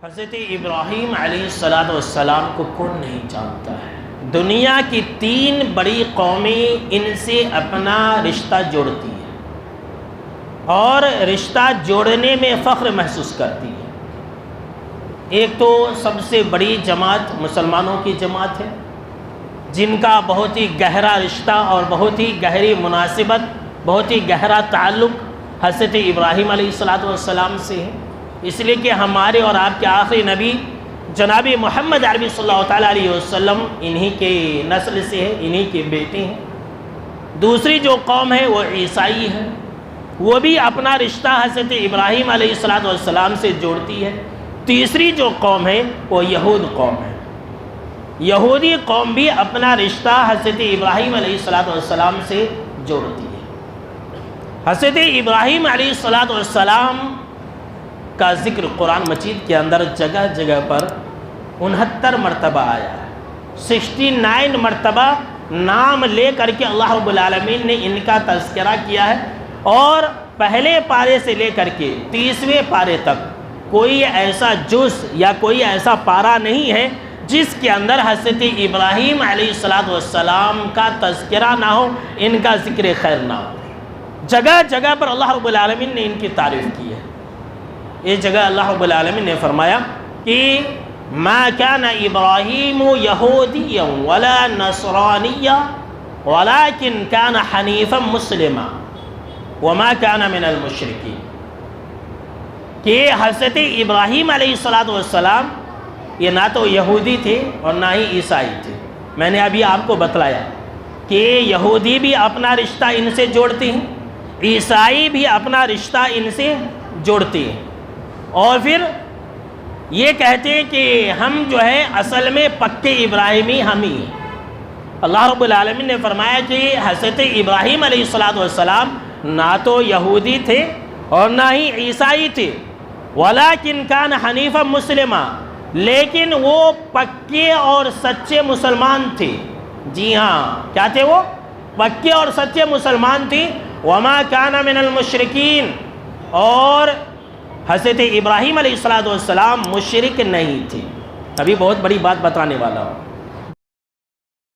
حضرت ابراہیم علیہ السلام کو کون نہیں جانتا ہے؟ دنیا کی 3 بڑی قومیں ان سے اپنا رشتہ جوڑتی ہیں اور رشتہ جوڑنے میں فخر محسوس کرتی ہیں۔ ایک تو سب سے بڑی جماعت مسلمانوں کی جماعت ہے، جن کا بہت ہی گہرا رشتہ اور بہت ہی گہری مناسبت، بہت ہی گہرا تعلق حضرت ابراہیم علیہ السلام سے ہے، اس لیے کہ ہمارے اور آپ کے آخری نبی جناب محمد عربی صلی اللہ تعالیٰ علیہ وسلم انہی کے نسل سے ہے، انہی کے بیٹے ہیں۔ دوسری جو قوم ہے وہ عیسائی ہے، وہ بھی اپنا رشتہ حضرت ابراہیم علیہ السلام سے جوڑتی ہے۔ تیسری جو قوم ہے وہ یہود قوم ہے، یہودی قوم بھی اپنا رشتہ حضرت ابراہیم علیہ السلام سے جوڑتی ہے۔ حضرت ابراہیم علیہ السلام کا ذکر قرآن مجید کے اندر جگہ جگہ پر 69 مرتبہ آیا ہے۔ 69 مرتبہ نام لے کر کے اللہ رب العالمین نے ان کا تذکرہ کیا ہے، اور پہلے پارے سے لے کر کے 30ویں پارے تک کوئی ایسا جز یا کوئی ایسا پارہ نہیں ہے جس کے اندر حضرت ابراہیم علیہ السلام کا تذکرہ نہ ہو، ان کا ذکر خیر نہ ہو۔ جگہ جگہ پر اللہ رب العالمین نے ان کی تعریف کی ہے۔ یہ جگہ اللہ رب العالمین نے فرمایا کہ ما کان ابراہیم یہودیا ولا نصرانیا ولکن کان حنیفا مسلما وما کان من المشرکین، کہ حضرت ابراہیم علیہ السلام یہ نہ تو یہودی تھے اور نہ ہی عیسائی تھے۔ میں نے ابھی آپ کو بتلایا کہ یہودی بھی اپنا رشتہ ان سے جوڑتے ہیں، عیسائی بھی اپنا رشتہ ان سے جوڑتے ہیں، اور پھر یہ کہتے ہیں کہ ہم جو ہے اصل میں پکے ابراہیمی ہم ہی ہیں۔ اللہ رب العالمین نے فرمایا کہ حضرت ابراہیم علیہ السلام نہ تو یہودی تھے اور نہ ہی عیسائی تھے، وَلَكِنْ كَانَ حَنِيفًا مُسْلِمًا، لیکن وہ پکے اور سچے مسلمان تھے۔ جی ہاں، کیا تھے وہ؟ پکے اور سچے مسلمان تھے۔ وَمَا كَانَ مِنَ الْمُشْرِكِينَ، اور حضرت ابراہیم علیہ السلام مشرک نہیں تھے۔ ابھی بہت بڑی بات بتانے والا ہوں۔